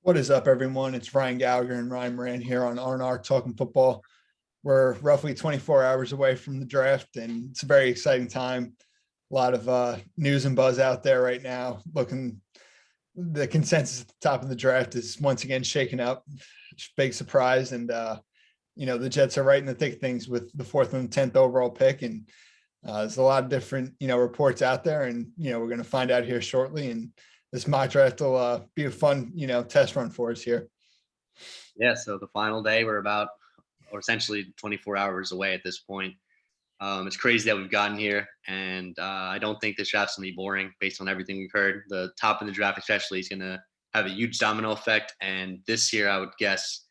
What is up, everyone? It's Ryan Gallagher and Ryan Moran here on R&R Talking Football. We're roughly 24 hours away from the draft, and it's a very exciting time. A lot of news and buzz out there right now. The consensus at the top of the draft is once again shaken up. Big surprise, and the Jets are right in the thick of things with the 4th and 10th overall pick, and there's a lot of different reports out there, and we're going to find out here shortly. And this mock draft will be a fun test run for us here. Yeah, so the final day, or essentially 24 hours away at this point. It's crazy that we've gotten here, and I don't think this draft's going to be boring based on everything we've heard. The top of the draft especially is going to have a huge domino effect, and this year I would guess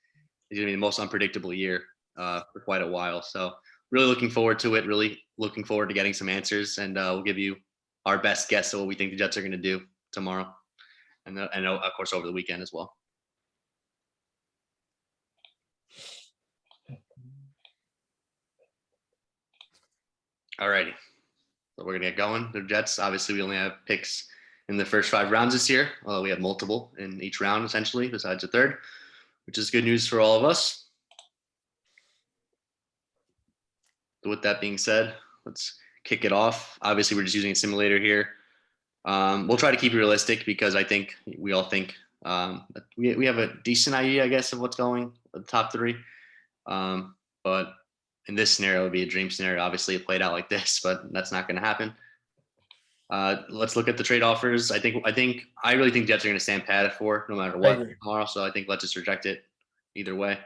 is going to be the most unpredictable year for quite a while. So really looking forward to it, really looking forward to getting some answers, and we'll give you our best guess of what we think the Jets are going to do tomorrow, and of course over the weekend as well. All righty. So we're going to get going. The Jets, obviously, we only have picks in the first 5 rounds this year. Well, we have multiple in each round, essentially, besides the third, which is good news for all of us. So with that being said, let's kick it off. Obviously, we're just using a simulator here. We'll try to keep it realistic because I think we all think we have a decent idea, I guess, of what's going the top 3. But in this scenario, it would be a dream scenario. Obviously, it played out like this, but that's not going to happen. Let's look at the trade offers. I really think Jets are going to stand pat at 4 no matter what tomorrow. So I think let's just reject it either way.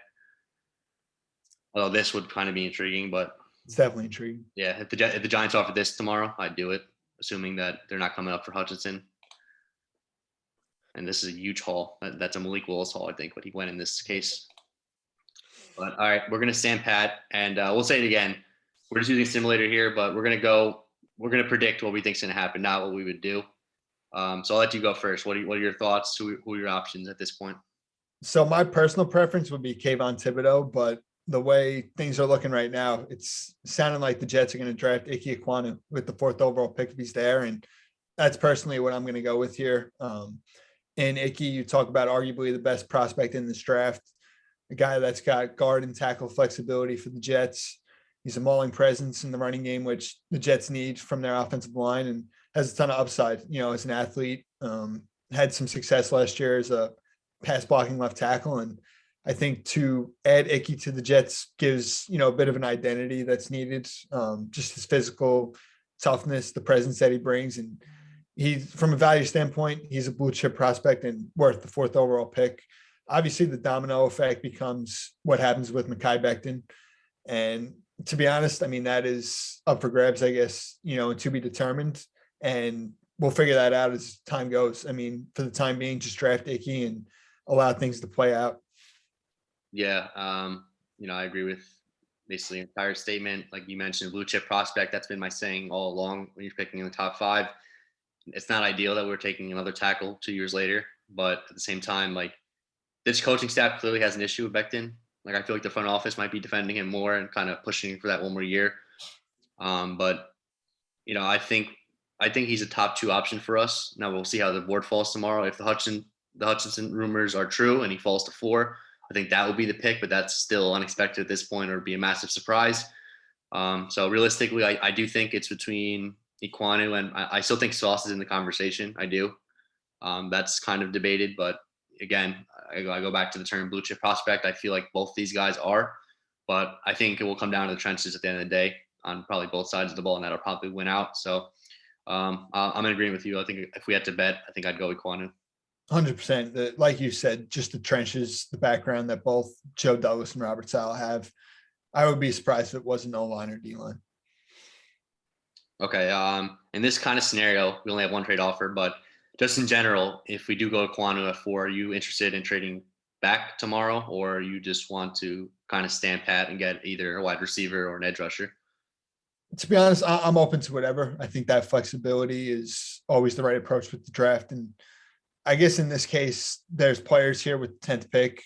Although this would kind of be intriguing, but it's definitely intriguing. Yeah, if the Giants offer this tomorrow, I'd do it, assuming that they're not coming up for Hutchinson. And this is a huge haul. That's a Malik Willis haul, I think, but he went in this case. But all right, we're going to stand pat, and we'll say it again. We're just using a simulator here, but we're going to predict what we think is going to happen, not what we would do. So I'll let you go first. What are your thoughts? Who are your options at this point? So my personal preference would be Kayvon Thibodeaux, but the way things are looking right now, it's sounding like the Jets are going to draft Ike Ekwonu with the 4th overall pick if he's there. And that's personally what I'm going to go with here. And Ike, you talk about arguably the best prospect in this draft, a guy that's got guard and tackle flexibility for the Jets. He's a mauling presence in the running game, which the Jets need from their offensive line, and has a ton of upside, as an athlete. Had some success last year as a pass blocking left tackle. And I think to add Ike to the Jets gives, a bit of an identity that's needed. Just his physical toughness, the presence that he brings. And from a value standpoint, he's a blue chip prospect and worth the 4th overall pick. Obviously, the domino effect becomes what happens with Mekhi Becton. And to be honest, I mean, that is up for grabs, I guess, to be determined. And we'll figure that out as time goes. I mean, for the time being, just draft Ike and allow things to play out. Yeah, I agree with basically the entire statement. Like you mentioned, blue chip prospect, that's been my saying all along when you're picking in the top 5. It's not ideal that we're taking another tackle 2 years later, but at the same time, like, this coaching staff clearly has an issue with Becton. Like, I feel like the front office might be defending him more and kind of pushing for that one more year. But I think he's a top 2 option for us. Now we'll see how the board falls tomorrow. If the Hutchinson rumors are true and he falls to 4, I think that will be the pick, but that's still unexpected at this point, or be a massive surprise. So realistically, I do think it's between Ekwonu, and I still think Sauce is in the conversation. I do. That's kind of debated, but again, I go back to the term blue chip prospect. I feel like both these guys are, but I think it will come down to the trenches at the end of the day on probably both sides of the ball, and that'll probably win out. So I'm in agreement with you. I think if we had to bet, I think I'd go Ekwonu. 100%. Like you said, just the trenches, the background that both Joe Douglas and Robert Saleh have. I would be surprised if it wasn't O-line or D-line. Okay. In this kind of scenario, we only have one trade offer, but just in general, if we do go Ekwonu at 4, are you interested in trading back tomorrow, or you just want to kind of stand pat and get either a wide receiver or an edge rusher? To be honest, I'm open to whatever. I think that flexibility is always the right approach with the draft. And I guess in this case, there's players here with the 10th pick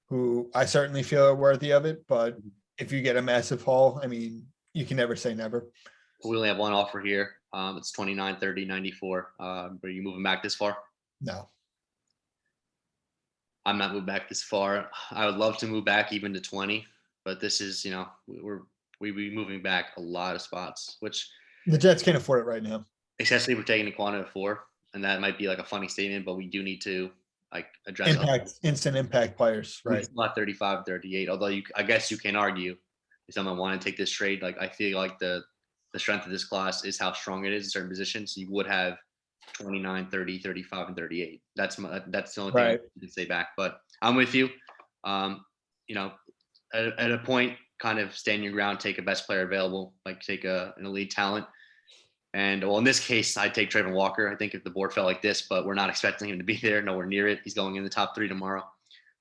who I certainly feel are worthy of it. But if you get a massive haul, I mean, you can never say never. We only have one offer here. It's 29, 30, 94. Are you moving back this far? No. I'm not moving back this far. I would love to move back even to 20, but this is, we be moving back a lot of spots, which The Jets can't afford it right now. especially if we're taking Aquana at 4, and that might be like a funny statement, but we do need to like address Instant impact players, we right? still have 35, 38. Although I guess you can argue if someone want to take this trade, like I feel like the strength of this class is how strong it is in certain positions. So you would have 29, 30, 35, and 38. That's the only thing I Right. can say back. But I'm with you. Um, you know, at a point, kind of stand your ground, take a best player available, like take an elite talent. And well, in this case, I'd take Trayvon Walker. I think if the board felt like this, but we're not expecting him to be there, nowhere near it. He's going in the top 3 tomorrow.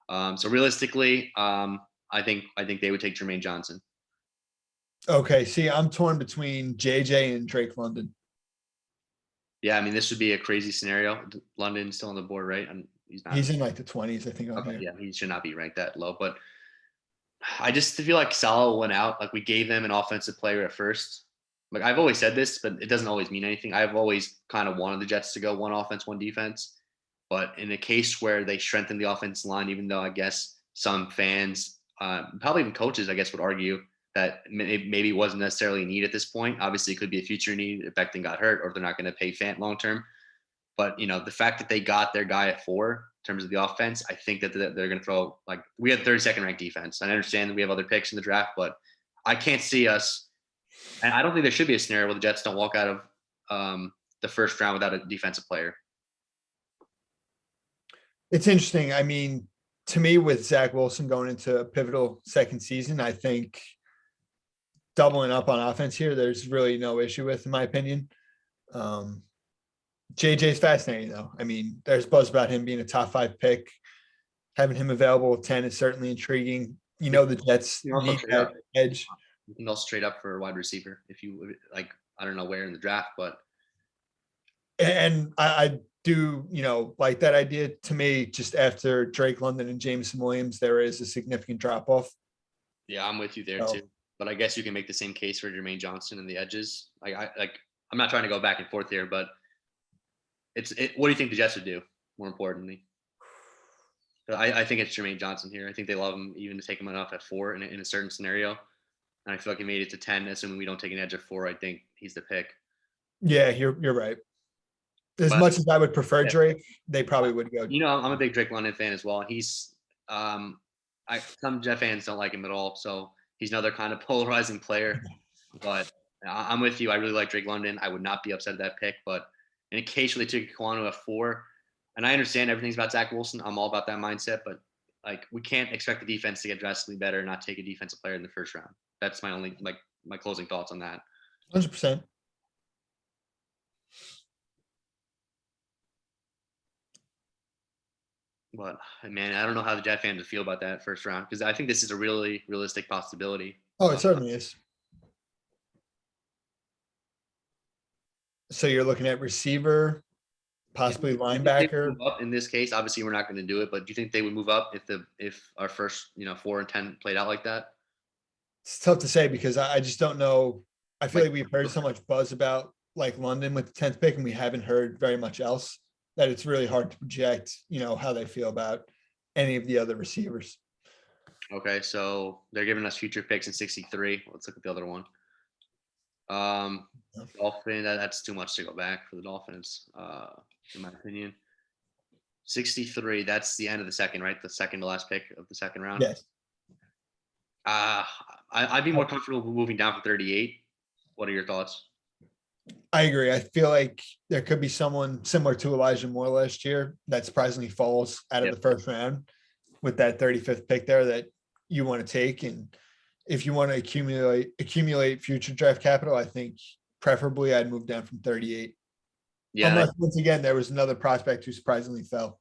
So realistically, I think they would take Jermaine Johnson. Okay. See, I'm torn between JJ and Drake London. Yeah, I mean this would be a crazy scenario. London's still on the board, right? And he's not. He's in like the 20s, I think. Okay, yeah, he should not be ranked that low. But I just feel like Salah went out. Like we gave them an offensive player at first. Like I've always said this, but it doesn't always mean anything. I've always kind of wanted the Jets to go one offense, one defense. But in a case where they strengthen the offensive line, even though I guess some fans, probably even coaches, I guess, would argue that it maybe wasn't necessarily a need at this point. Obviously, it could be a future need if Becton got hurt or they're not going to pay Fant long term. But the fact that they got their guy at 4 in terms of the offense, I think that they're going to throw like we had 32nd ranked defense. I understand that we have other picks in the draft, but I can't see us. And I don't think there should be a scenario where the Jets don't walk out of the first round without a defensive player. It's interesting. I mean, to me, with Zach Wilson going into a pivotal second season, I think doubling up on offense here, there's really no issue with, in my opinion. JJ's fascinating, though. I mean, there's buzz about him being a top 5 pick. Having him available at 10 is certainly intriguing. The Jets need that edge. You can also trade up for a wide receiver if you like. I don't know where in the draft, but And I do, like that idea. To me, just after Drake London and Jameson Williams, there is a significant drop off. Yeah, I'm with you there too. But I guess you can make the same case for Jermaine Johnson and the edges. I'm not trying to go back and forth here, but what do you think the Jets would do? More importantly, I think it's Jermaine Johnson here. I think they love him even to take him enough at 4 in a certain scenario. And I feel like he made it to 10. Assuming we don't take an edge at 4, I think he's the pick. Yeah, you're right. As much as I would prefer Drake, they probably would go. I'm a big Drake London fan as well. He's some Jet fans don't like him at all, so he's another kind of polarizing player. But I'm with you. I really like Drake London. I would not be upset at that pick, but in a case where they took Kwanu at 4, and I understand everything's about Zach Wilson. I'm all about that mindset, but like we can't expect the defense to get drastically better and not take a defensive player in the first round. That's my only my closing thoughts on that. 100%. But man, I don't know how the Jet fans would feel about that first round because I think this is a really realistic possibility. Oh, it certainly is. So you're looking at receiver, possibly linebacker. Up in this case, obviously we're not going to do it, but do you think they would move up if our first 4 and 10 played out like that? It's tough to say because I just don't know. I feel like we've heard so much buzz about like London with the 10th pick, and we haven't heard very much else, that it's really hard to project, how they feel about any of the other receivers. Okay, so they're giving us future picks in 63. Let's look at the other one. Dolphin, that's too much to go back for the Dolphins, in my opinion. 63, that's the end of the second, right? The second to last pick of the second round. Yes. I'd be more comfortable moving down for 38. What are your thoughts? I agree. I feel like there could be someone similar to Elijah Moore last year that surprisingly falls out of the first round with that 35th pick there that you want to take. And if you want to accumulate future draft capital, I think preferably I'd move down from 38. Yeah. Unless once again, there was another prospect who surprisingly fell.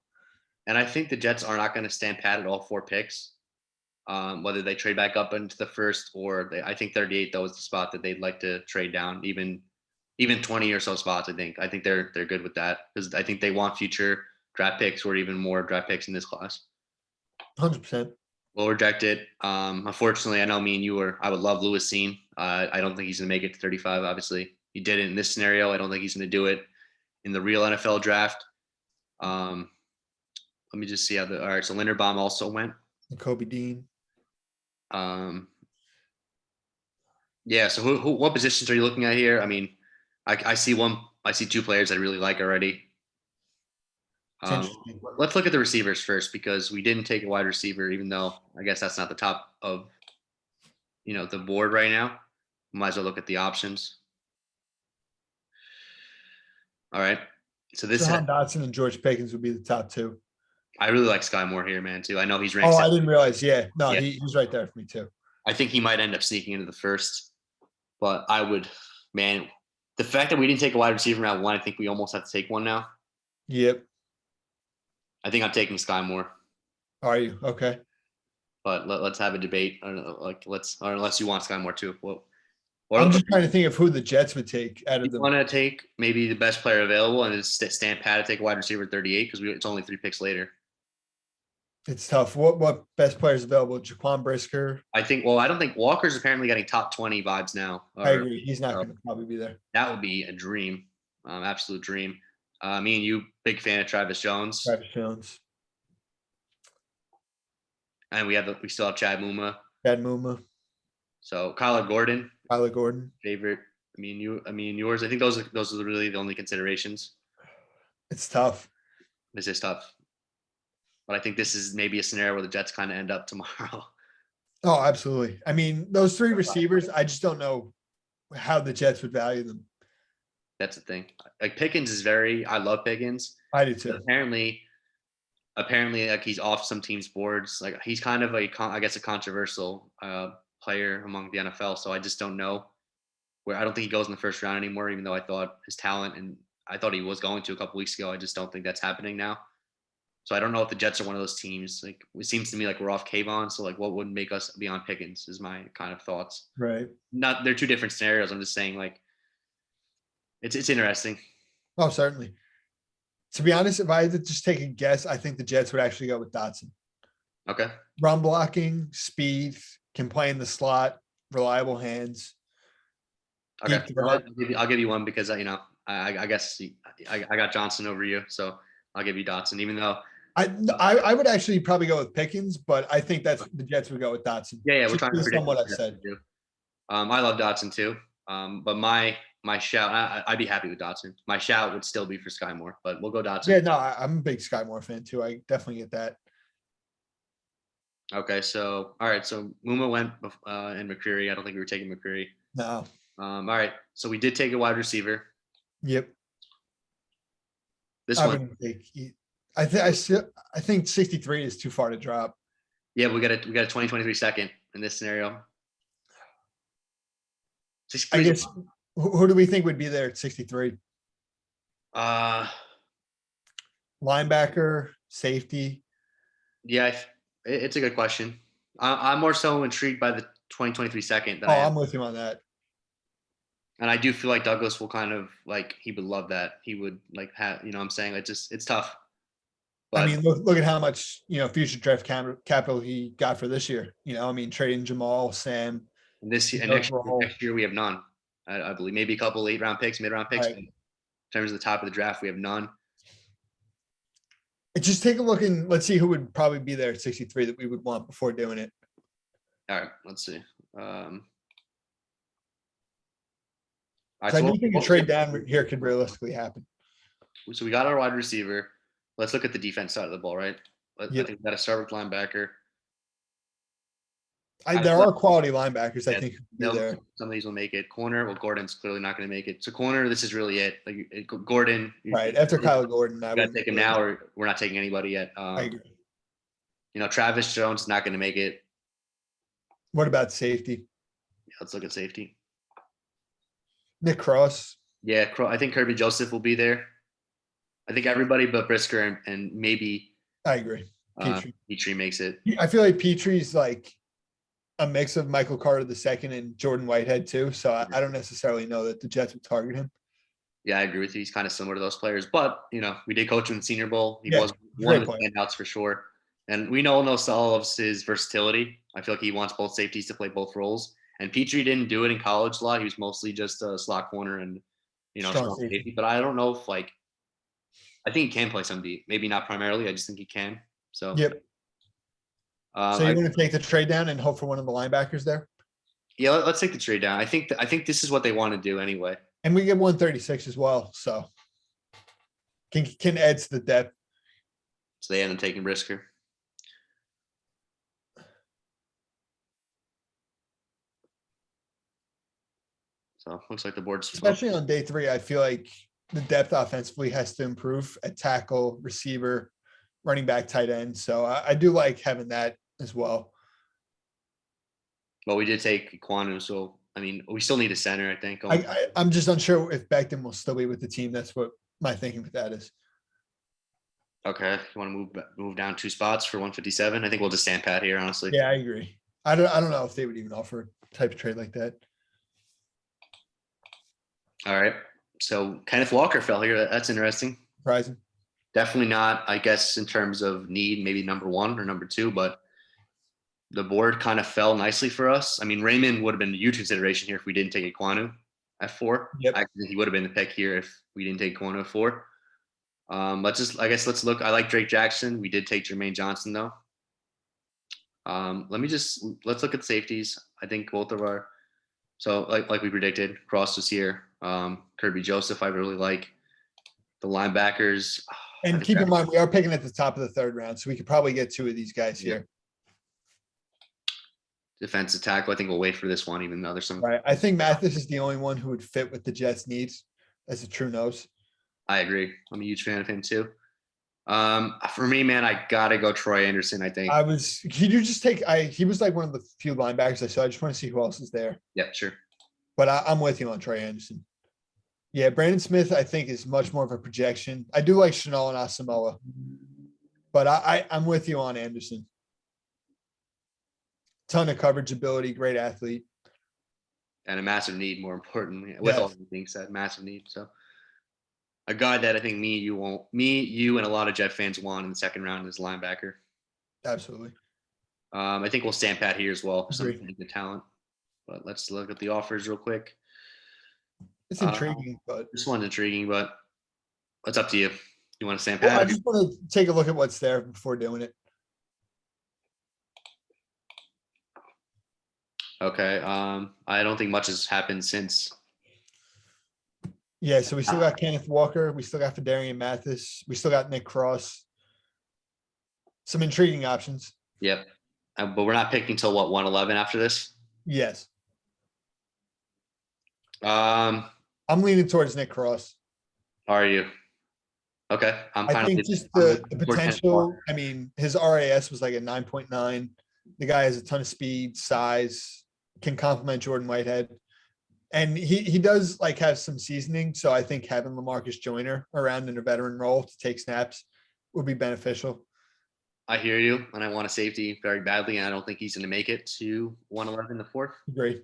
And I think the Jets are not going to stand pat at all 4 picks. Whether they trade back up into the first or I think 38 though is the spot that they'd like to trade down, even 20 or so spots. I think they're good with that because I think they want future draft picks or even more draft picks in this class. 100%. We'll reject it. Unfortunately, I know me and you I would love Lewis Cine. I don't think he's going to make it to 35. Obviously, he did it in this scenario. I don't think he's going to do it in the real NFL draft. let me just see how all right. So Linderbaum also went. and Kobe Dean. Um, yeah. So what positions are you looking at here? I mean, I see I see two players I really like already. It's interesting. Let's look at the receivers first because we didn't take a wide receiver, even though I guess that's not the top of the board right now. Might as well look at the options. All right. So Jahan Dotson and George Pickens would be the top two. I really like Sky Moore here, man. Too. I know he's Oh, ranked. I didn't realize. Yeah, no, Yeah. he's right there for me too. I think he might end up sneaking into the first, but I would, man. The fact that we didn't take a wide receiver round one, I think we almost have to take one now. Yep. I think I'm taking Sky Moore. Are you okay? But let's have a debate. Or unless you want Sky Moore too. Well, I'm just trying to think of who the Jets would take out of you them. want to take maybe the best player available and just stand pat to take a wide receiver at 38 because it's only 3 picks later. It's tough. What best players available? Jaquan Brisker. I think. Well, I don't think Walker's apparently getting top 20 vibes now. I agree. He's not going to probably be there. That would be a dream, absolute dream. Me and you, big fan of Travis Jones. Travis Jones. And we still have Chad Muma. Chad Muma. So Kyler Gordon. Kyler Gordon. Favorite. I mean yours. I think those are really the only considerations. It's tough. This is tough. But I think this is maybe a scenario where the Jets kind of end up tomorrow. Oh, absolutely. I mean, those three receivers, I just don't know how the Jets would value them. That's the thing. Like Pickens I love Pickens. I do too. Apparently like he's off some teams' boards. Like he's kind of a controversial player among the NFL. So I just don't know where. I don't think he goes in the first round anymore, even though I thought his talent and I thought he was going to a couple weeks ago. I just don't think that's happening now. So I don't know if the Jets are one of those teams. Like it seems to me like we're off Kayvon. So like what would make us be on Pickens is my kind of thoughts. Right. They're two different scenarios. I'm just saying like it's interesting. Oh, certainly. To be honest, if I had to just take a guess, I think the Jets would actually go with Dotson. Okay. Run blocking, speed, can play in the slot, reliable hands. Okay. I'll give you one because I guess I got Johnson over you, so I'll give you Dotson, even though I would actually probably go with Pickens, but I think that's the Jets would go with Dotson. Yeah, we're trying to predict what I said. I love Dotson too, but my shout, I'd be happy with Dotson. My shout would still be for Sky Moore, but we'll go Dotson. Yeah, no, I'm a big Sky Moore fan too. I definitely get that. Okay, so all right, so Muma went and McCreary. I don't think we were taking McCreary. No. All right, so we did take a wide receiver. Yep. This I one. I think 63 is too far to drop. Yeah, we got a 2023 second in this scenario. I guess who do we think would be there at 63? Linebacker, safety. Yeah, it's a good question. I'm more so intrigued by the 2023 second. I'm with you on that. And I do feel like Douglas will kind of like he would love that. He would like have I'm saying it's tough. But, I mean, look at how much future draft capital he got for this year. Trading Jamal, Sam. And this year, and next year we have none. I believe maybe a couple late-round picks, mid-round picks. Right. In terms of the top of the draft, we have none. Just take a look and let's see who would probably be there at 63 that we would want before doing it. All right, let's see. I do think a trade down here could realistically happen. So we got our wide receiver. Let's look at the defense side of the ball, right? I think we got to start with linebacker. There are quality linebackers, I think. There. Some of these will make it. Corner, well, Gordon's clearly not going to make it. So corner, this is really it. Like Gordon. Right, after Kyler Gordon. I got to take him now, or we're not taking anybody yet. I agree. Travis Jones is not going to make it. What about safety? Yeah, let's look at safety. Nick Cross. Yeah, I think Kirby Joseph will be there. I think everybody but Brisker and maybe. I agree. Petrie makes it. I feel like Petrie's like a mix of Michael Carter II and Jordan Whitehead too. So I don't necessarily know that the Jets would target him. Yeah, I agree with you. He's kind of similar to those players, but we did coach him in the Senior Bowl. He was one of the standouts for sure. And we all know all of his versatility. I feel like he wants both safeties to play both roles. And Petrie didn't do it in college a lot. He was mostly just a slot corner and strong safety. But I don't know if I think he can play some D. Maybe not primarily. I just think he can. So, Yep. So I, you want to take the trade down and hope for one of the linebackers there? yeah, let's take the trade down. I think this is what they want to do anyway. And we get 136 as well, so can add to the depth. So they end up taking Brisker. So looks like the board's Especially on day 3, I feel like the depth offensively has to improve at tackle, receiver, running back, tight end. So I do like having that as well. Well, we did take Quanu, so I mean, we still need a center, I think. I'm just unsure if Becton will still be with the team. That's what my thinking with that is. Okay, you want to move down 2 spots for 157? I think we'll just stand pat here, honestly. Yeah, I agree. I don't know if they would even offer a type of trade like that. All right. So Kenneth Walker fell here. That's interesting. Surprising. Definitely not, I guess, in terms of need, maybe number 1 or number 2, but the board kind of fell nicely for us. I mean, Raymond would have been a huge consideration here if we didn't take Equanu at 4. Yep. I think he would have been the pick here if we didn't take Equanu at 4. Let's look. I like Drake Jackson. We did take Jermaine Johnson though. Let's look at safeties. I think both of our, so like we predicted, Cross was here. Kirby Joseph, I really like. The linebackers. And keep in mind, we are picking at the top of the 3rd round, so we could probably get 2 of these guys here. Defensive tackle, I think we'll wait for this one, even though there's some. Right. I think Mathis is the only one who would fit with the Jets' needs as a true nose. I agree. I'm a huge fan of him too. For me, man, I gotta go Troy Anderson. I think. Can you just take? He was like one of the few linebackers I saw. I just want to see who else is there. Yeah, sure. But I'm with you on Troy Anderson. Yeah, Brandon Smith, I think, is much more of a projection. I do like Chanel and Asamoah, but I'm with you on Anderson. Ton of coverage ability, great athlete. And a massive need, more importantly, with all the things said, massive need. So a guy that I think you and a lot of Jet fans want in the 2nd round is linebacker. Absolutely. I think we'll stand pat here as well for some good talent. But let's look at the offers real quick. It's intriguing, but this one's intriguing, but it's up to you. You want to stand well, pat? I just want to take a look at what's there before doing it. Okay. I don't think much has happened since. Yeah, so we still got Kenneth Walker. We still got Fedarian Mathis. We still got Nick Cross. Some intriguing options. Yep. But we're not picking till what, 111 after this? Yes. I'm leaning towards Nick Cross. Are you? Okay. I think just the potential. I mean, his RAS was like a 9.9. The guy has a ton of speed, size, can complement Jordan Whitehead. And he does like have some seasoning. So I think having LaMarcus Joyner around in a veteran role to take snaps would be beneficial. I hear you. And I want a safety very badly. And I don't think he's going to make it to 111 in the 4th. Great.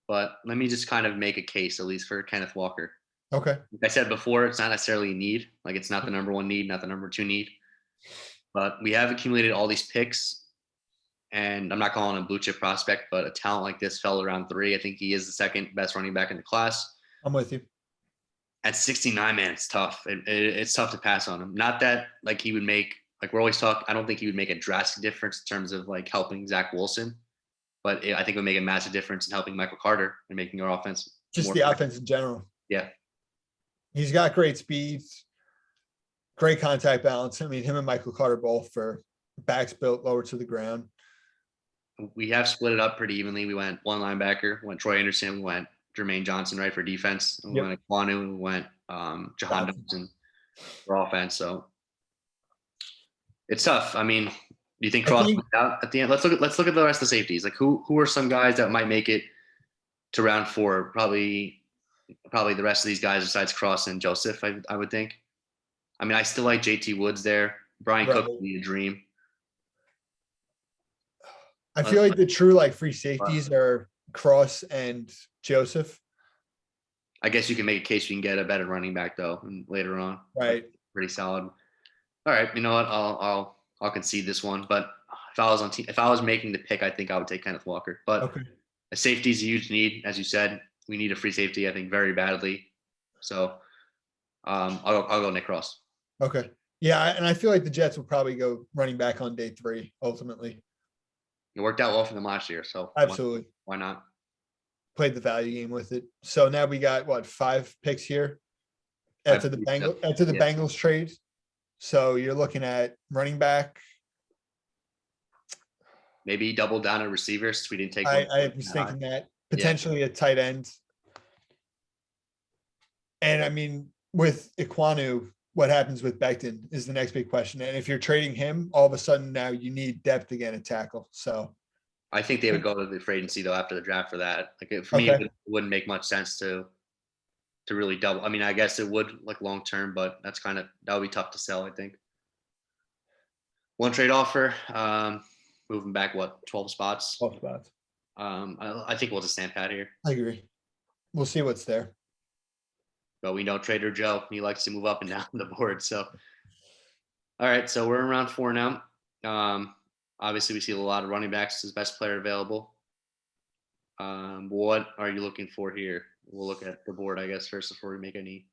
But let me just kind of make a case, at least for Kenneth Walker. Okay. Like I said before, it's not necessarily a need. Like it's not the number 1 need, not the number 2 need. But we have accumulated all these picks. And I'm not calling him a blue chip prospect, but a talent like this fell around 3. I think he is the 2nd best running back in the class. I'm with you. At 69, man, it's tough. It's tough to pass on him. Not that like he would make, like we're always talking, I don't think he would make a drastic difference in terms of like helping Zach Wilson. But I think it would make a massive difference in helping Michael Carter and making our offense. Just the offense in general. Yeah. He's got great speed, great contact balance. I mean, him and Michael Carter both for backs built lower to the ground. We have split it up pretty evenly. We went 1 linebacker, went Troy Anderson, we went Jermaine Johnson, right, for defense. And we went Kwanu, and we went Jahan Dotson for offense. So it's tough. I mean, do you think Cross went out at the end? Let's look at the rest of the safeties. Like who are some guys that might make it to round 4? Probably the rest of these guys besides Cross and Joseph, I would think. I mean, I still like JT Woods there. Brian Cook would be a dream. I feel like the true like free safeties are Cross and Joseph. I guess you can make a case you can get a better running back though, and later on. Right. Pretty solid. All right. You know what? I'll concede this one. But if I was making the pick, I think I would take Kenneth Walker. But a safety is a huge need, as you said. We need a free safety, I think, very badly. So I'll go Nick Cross. Okay. Yeah, and I feel like the Jets will probably go running back on day 3 ultimately. It worked out well for them last year, so Absolutely. why not? Played the value game with it. So now we got what, 5 picks here I after the believe so. Yeah. Bengals trade. So you're looking at running back. Maybe double down on receivers. We didn't take one. I was thinking that Yeah. potentially a tight end. And I mean, with Iquanu, what happens with Becton is the next big question. And if you're trading him, all of a sudden now you need depth again at tackle. So I think they would go to the free agency though after the draft for that. For me, okay. it wouldn't make much sense to really double. I mean, I guess it would like long term, but that would be tough to sell. I think one trade offer, moving back 12 spots. 12 spots. I think we'll just stand pat here. I agree. We'll see what's there. But we know Trader Joe, he likes to move up and down the board. So, all right, so we're in round 4 now. Obviously, we see a lot of running backs as best player available. What are you looking for here? We'll look at the board, I guess, first before we make any.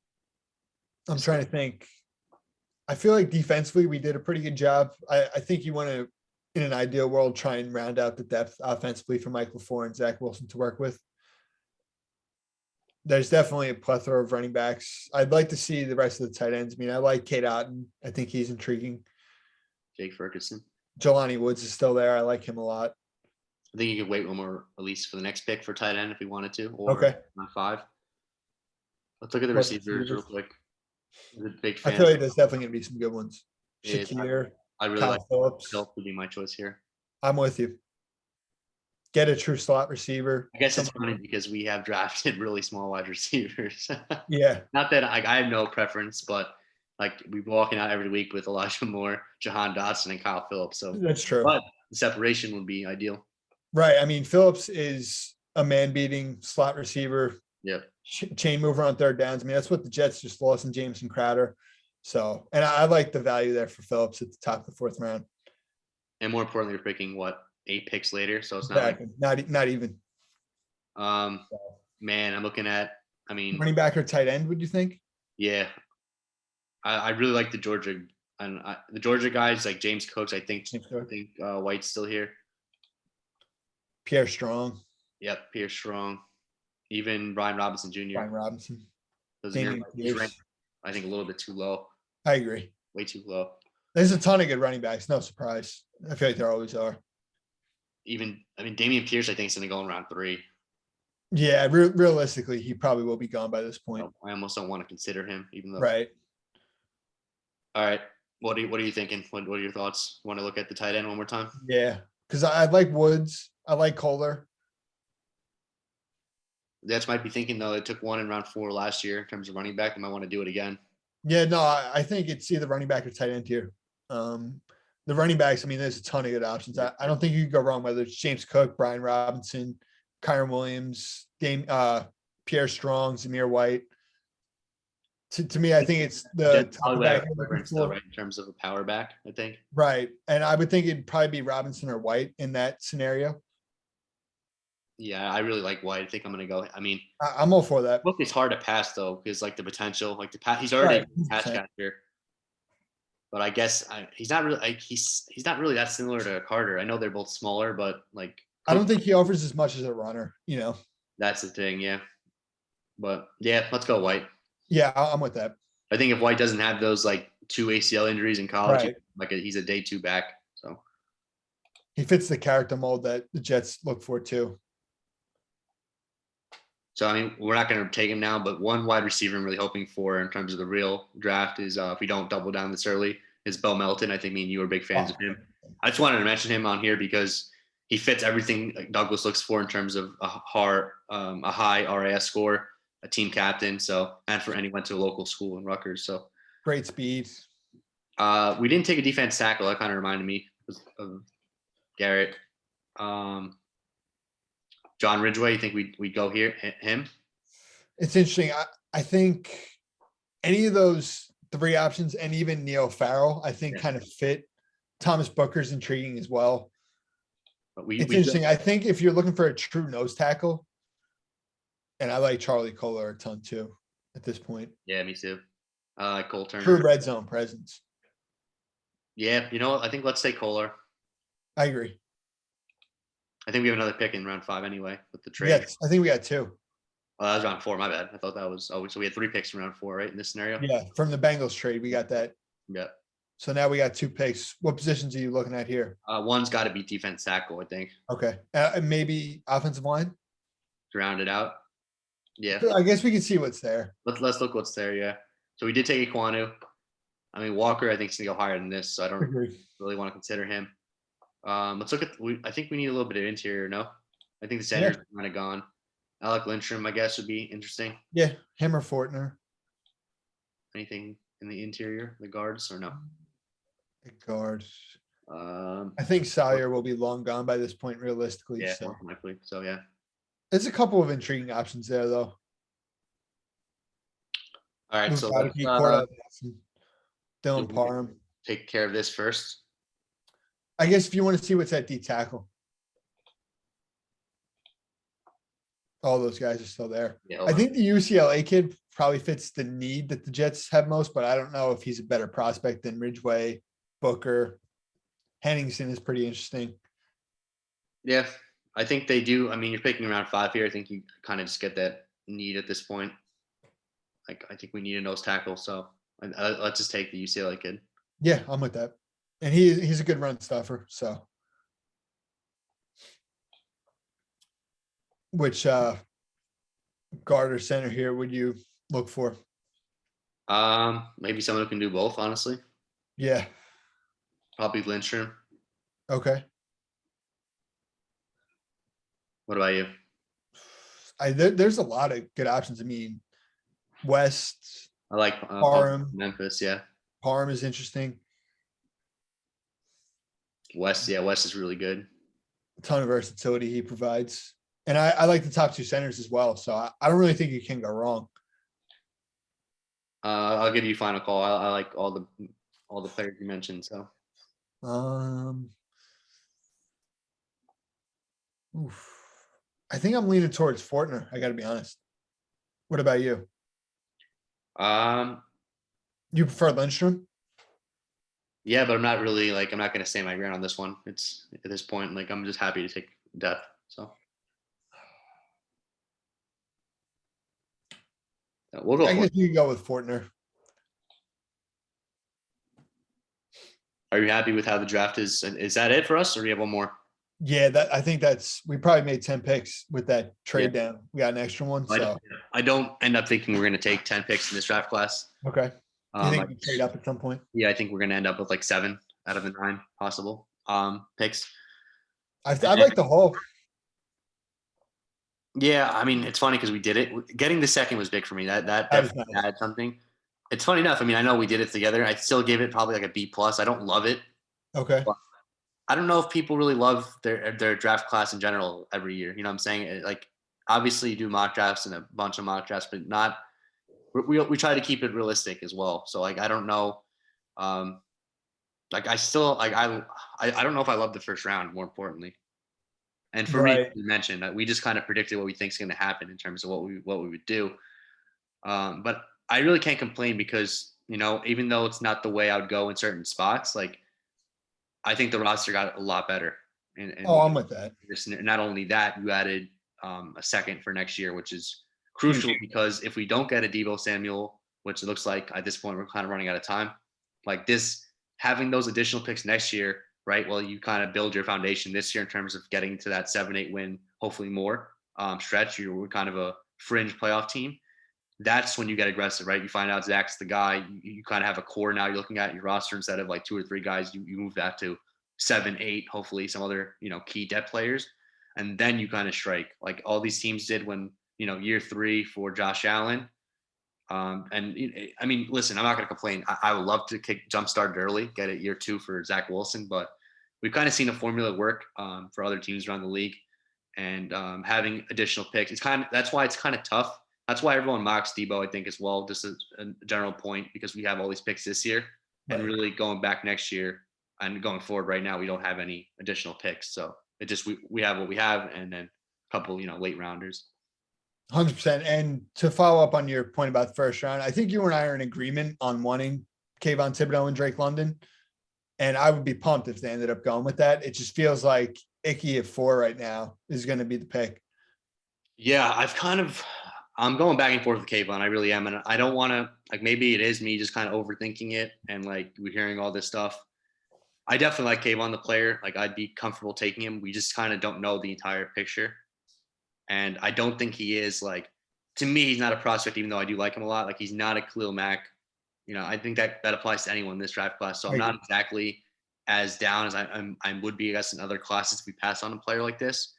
I'm trying to think. I feel like defensively we did a pretty good job. I think you want to, in an ideal world, try and round out the depth offensively for Mike LaFleur and Zach Wilson to work with. There's definitely a plethora of running backs. I'd like to see the rest of the tight ends. I mean, I like Kate Otten. I think he's intriguing. Jake Ferguson. Jelani Woods is still there. I like him a lot. I think you could wait one more at least for the next pick for tight end if we wanted to, or Okay. on 5. Let's look at the What's receivers real quick. I'm a big I fan. feel like there's definitely going to be some good ones. Yeah, Shakir, I really Kyle like Phillips. Phillips would be my choice here. I'm with you. Get a true slot receiver. I guess it's funny because we have drafted really small wide receivers. Yeah. Not that I have no preference, but like we're walking out every week with Elijah Moore, Jahan Dotson, and Kyle Phillips. So That's true. but the separation would be ideal. Right. I mean, Phillips is a man-beating slot receiver. Yep. Chain mover on third downs. I mean, that's what the Jets just lost in Jameson Crowder. So, and I like the value there for Phillips at the top of the 4th round. And more importantly, we're picking 8 picks later, so it's not exactly. Not even. Man, I'm looking at. I mean, running back or tight end. Would you think? Yeah, I really like the Georgia and the Georgia guys like James Cooks. I think White's still here. Pierre Strong. Yep, Pierre Strong. Even Brian Robinson Jr. Brian Robinson. He's ranked, I think, a little bit too low. I agree. Way too low. There's a ton of good running backs. No surprise. I feel like there always are. Dameon Pierce, I think, is going to go in round 3. Yeah, realistically, he probably will be gone by this point. I almost don't want to consider him, even though. Right. All right. What are you thinking? What are your thoughts? Want to look at the tight end one more time? Yeah, because I like Woods. I like Kohler. Jets might be thinking though. It took one in round 4 last year in terms of running back. They might want to do it again. Yeah, no, I think it's either running back or tight end here. The running backs, I mean, there's a ton of good options. I don't think you can go wrong, whether it's James Cook, Brian Robinson, Kyron Williams, Pierre Strong, Zamir White. To me, I think it's the top back still, right, in terms of a power back, I think. Right. And I would think it'd probably be Robinson or White in that scenario. Yeah, I really like White. I think I'm going to go. I mean, I'm all for that. Look, it's hard to pass though, because like the potential, like the pass, he's already a pass catcher. But I guess he's not really he's not really that similar to Carter. I know they're both smaller, but like I don't think he offers as much as a runner. That's the thing, yeah. But yeah, let's go White. Yeah, I'm with that. I think if White doesn't have those like 2 ACL injuries in college, right. He's a day 2 back. So he fits the character mold that the Jets look for too. So, I mean, we're not going to take him now, but one wide receiver I'm really hoping for in terms of the real draft is if we don't double down this early is Bo Melton. I think me and you are big fans of him. I just wanted to mention him on here because he fits everything Douglas looks for in terms of a high RAS score, a team captain. And he went to a local school in Rutgers. So great speed. We didn't take a defense tackle. That kind of reminded me of Garrett. John Ridgeway, you think we'd go him? It's interesting. I think any of those 3 options and even Neil Farrell, I think kind of fit. Thomas Booker's intriguing as well. It's interesting. I think if you're looking for a true nose tackle, and I like Charlie Kohler a ton too at this point. Yeah, me too. Cole True Turner. red zone presence. Yeah, you know what? I think let's say Kohler. I agree. I think we have another pick in round 5 anyway with the trade. Yes, I think we got 2. Oh, that was round 4. My bad. I thought that was. Oh, so we had 3 picks in round 4, right? In this scenario. Yeah, from the Bengals trade, we got that. Yeah. So now we got 2 picks. What positions are you looking at here? One's got to be defense tackle, I think, Okay, and maybe offensive line. to round it out. Yeah. I guess we can see what's there. Let's look what's there. Yeah. So we did take Iquanu. I mean, Walker, I think is gonna go higher than this, so I don't Agree. really want to consider him. Let's look at. I think we need a little bit of interior. No, I think the Yeah. center's kind of gone. Alec Lindstrom, I guess, would be interesting. Yeah, him or Fortner. Anything in the interior, the guards, or no? The guard. Um, I think Sawyer will be long gone by this point, realistically. yeah, So more than likely. So yeah. there's a couple of intriguing options there, though. All right, so let's Cordell Patterson, Dylan we- Parham. take care of this first. I guess if you want to see what's at D tackle, all those guys are still there. Yeah, I hold on. think the UCLA kid probably fits the need that the Jets have most, but I don't know if he's a better prospect than Ridgeway, Booker. Henningsen is pretty interesting. Yeah, I think they do. I mean, you're picking around 5 here. I think you kind of just get that need at this point. Like, I think we need a nose tackle. So let's just take the UCLA kid. Yeah, I'm with that. And he's a good run stuffer. So, which guard or center here would you look for? Maybe someone who can do both, honestly. Yeah. Probably Lindstrom. Okay. What about you? There's a lot of good options. I mean, West, I like Parham. Memphis. Yeah. Parham is interesting. West. Yeah, West is really good. A ton of versatility he provides. And I like the top 2 centers as well. So I don't really think you can go wrong. I'll give you final call. I like all the players you mentioned. So I think I'm leaning towards Fortner. I got to be honest. What about you? You prefer Lindstrom? Yeah, but I'm not really like I'm not gonna stand my ground on this one. It's at this point, like I'm just happy to take depth. So we'll go I for guess it. you can go with Fortner. Are you happy with how the draft is? And is that it for us, or do you have one more? Yeah, I think we probably made 10 picks with that trade down. We got an extra one. So I don't end up thinking we're going to take 10 picks in this draft class. okay. You think we trade up at some point? Yeah, I think we're going to end up with like 7 out of the 9 possible picks. I like the whole. Yeah, I mean, it's funny because we did it. Getting the second was big for me. That was definitely nice. had something. It's funny enough. I mean, I know we did it together. I still give it probably like a B+. I don't love it. Okay. I don't know if people really love their draft class in general every year. You know what I'm saying? Like, obviously you do mock drafts and a bunch of mock drafts, but not we try to keep it realistic as well. So like I don't know. Like I still like I don't know if I love the first round, more importantly. And for me, you mentioned that we just kind of predicted what we think is going to happen in terms of what we would do. But I really can't complain because, you know, even though it's not the way I would go in certain spots, like I think the roster got a lot better. And I'm with that. Not only that, you added a second for next year, which is crucial because if we don't get a Deebo Samuel, which it looks like at this point we're kind of running out of time, like this, having those additional picks next year, right? Well, you kind of build your foundation this year in terms of getting to that 7-8 win, hopefully more stretch. You're kind of a fringe playoff team. That's when you get aggressive, right? You find out Zach's the guy. You kind of have a core now. You're looking at your roster instead of like 2 or 3 guys. You move that to 7, 8, hopefully some other, you know, key depth players. And then you kind of strike like all these teams did when, you know, year 3 for Josh Allen. And I mean, listen, I'm not going to complain. I would love to jump started early, get it year 2 for Zach Wilson, but we've kind of seen a formula work for other teams around the league. And having additional picks, that's why it's kind of tough. That's why everyone mocks Deebo, I think, as well, just a general point, because we have all these picks this year. And really going back next year and going forward right now, we don't have any additional picks. So it just we have what we have, and then a couple, you know, late rounders. 100%. And to follow up on your point about the first round, I think you and I are in agreement on wanting Kayvon Thibodeau and Drake London. And I would be pumped if they ended up going with that. It just feels like Icky at 4 right now is going to be the pick. Yeah, I'm going back and forth with Kayvon. I really am, and I don't want to like maybe it is me just kind of overthinking it, and like we're hearing all this stuff. I definitely like Kayvon the player. Like I'd be comfortable taking him. We just kind of don't know the entire picture, and I don't think he is like. To me, he's not a prospect, even though I do like him a lot. Like he's not a Khalil Mack. I think that applies to anyone in this draft class. So I'm not exactly as down as I would be, I guess, in other classes if we pass on a player like this.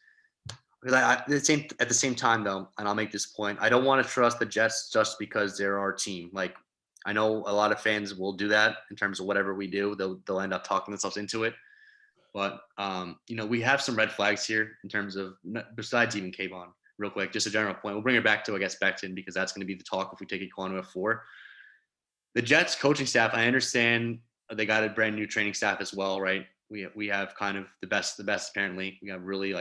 Because at the same time though, and I'll make this point, I don't want to trust the Jets just because they're our team. Like I know a lot of fans will do that in terms of whatever we do, they'll end up talking themselves into it. But we have some red flags here in terms of besides even Kayvon. Real quick, just a general point. We'll bring it back to I guess Becton because that's going to be the talk if we take Ekwonu at 4. The Jets coaching staff, I understand they got a brand new training staff as well, right? We have kind of the best apparently. We have really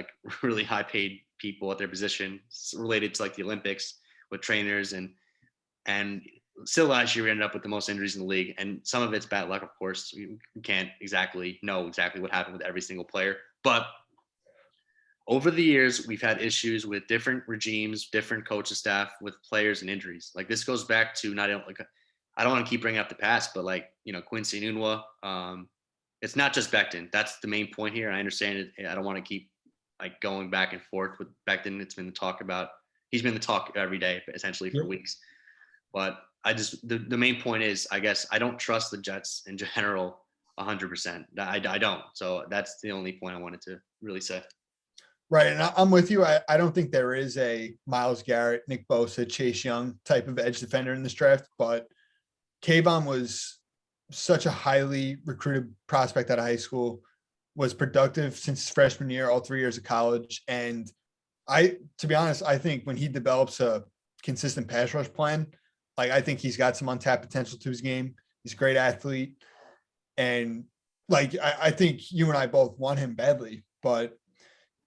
high paid people at their position related to like the Olympics with trainers and still last year we ended up with the most injuries in the league, and some of it's bad luck, of course. We can't exactly know exactly what happened with every single player, but over the years we've had issues with different regimes, different coaching staff with players and injuries. Like this goes back to not like I don't want to keep bringing up the past, but like Quincy Enunwa, it's not just Becton. That's the main point here. I understand it. I don't want to keep like going back and forth with Becton. It's been the talk about. He's been the talk every day, essentially for weeks. But the main point is, I guess I don't trust the Jets in general 100%. I don't. So that's the only point I wanted to really say. Right. And I'm with you. I don't think there is a Myles Garrett, Nick Bosa, Chase Young type of edge defender in this draft, but Kayvon was such a highly recruited prospect out of high school, was productive since his freshman year, all 3 years of college. And to be honest, I think when he develops a consistent pass rush plan, like I think he's got some untapped potential to his game. He's a great athlete. And like, I think you and I both want him badly, but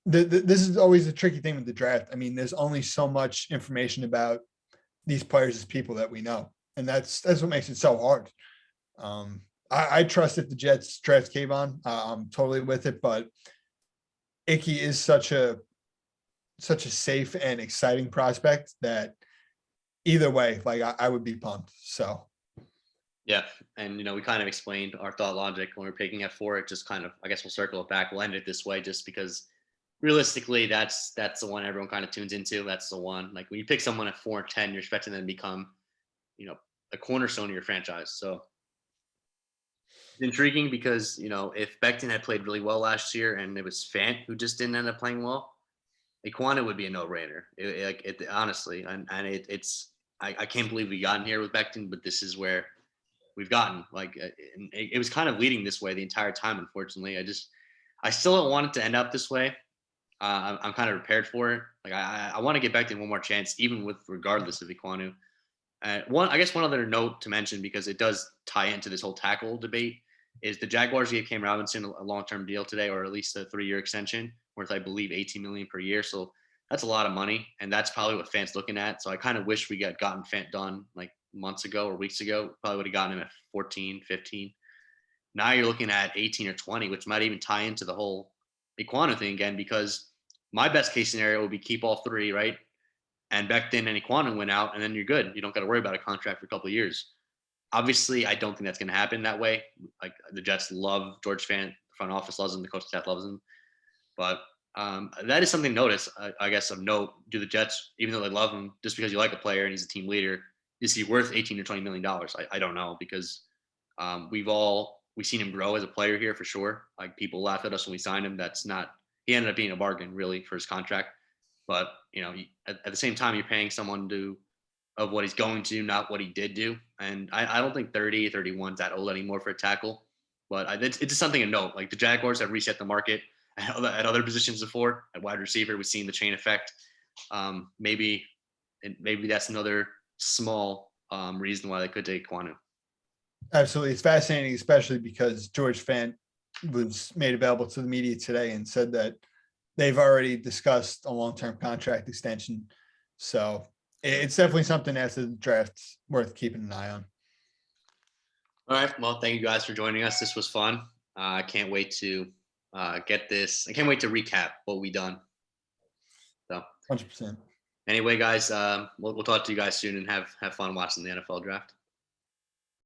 this is always a tricky thing with the draft. I mean, there's only so much information about these players as people that we know. And that's what makes it so hard. I trust that the Jets draft Kayvon. I'm totally with it, but Icky is such a safe and exciting prospect that either way, like I would be pumped. So yeah, and we kind of explained our thought logic when we are picking at 4. It just kind of, I guess we'll circle it back. We'll end it this way just because realistically that's the one everyone kind of tunes into. That's the one. Like when you pick someone at 4 and 10, you're expecting them to become, a cornerstone of your franchise. So it's intriguing because, if Becton had played really well last year and it was Fant who just didn't end up playing well, Ekwonu would be a no-brainer. Honestly, and it's I can't believe we gotten here with Becton, but this is where we've gotten. Like it was kind of leading this way the entire time. Unfortunately, I still don't want it to end up this way. I'm kind of prepared for it. Like I want to get Becton one more chance, even with regardless of Ekwonu. One other note to mention, because it does tie into this whole tackle debate, is the Jaguars gave Cam Robinson a long-term deal today, or at least a 3-year extension worth, I believe, $18 million per year. So that's a lot of money, and that's probably what Fant's looking at. So I kind of wish we had gotten Fant done like months ago or weeks ago. Probably would have gotten him at 14, 15. Now you're looking at 18 or 20, which might even tie into the whole Ekwonu thing again, because my best case scenario would be keep all 3, right? And Becton and Ekwonu went out, and then you're good. You don't got to worry about a contract for a couple of years. Obviously, I don't think that's going to happen that way. Like the Jets love George Fant, the front office loves him, the coaching staff loves him. But that is something to notice, I guess, of note. Do the Jets, even though they love him, just because you like a player and he's a team leader, is he worth $18 or $20 million? I don't know, because we've seen him grow as a player here for sure. Like people laugh at us when we signed him. He ended up being a bargain really for his contract. But at the same time, you're paying someone of what he's going to do, not what he did do. And I don't think 30, 31 is that old anymore for a tackle. But it's just something to note. Like the Jaguars have reset the market at other positions before. At wide receiver, we've seen the chain effect. Maybe that's another small reason why they could take Ekwonu. Absolutely. It's fascinating, especially because George Fant was made available to the media today and said that they've already discussed a long-term contract extension. So it's definitely something as the draft's worth keeping an eye on. All right. Well, thank you guys for joining us. This was fun. I can't wait to get this. I can't wait to recap what we done. So 100%. anyway, guys, we'll talk to you guys soon and have fun watching the NFL draft.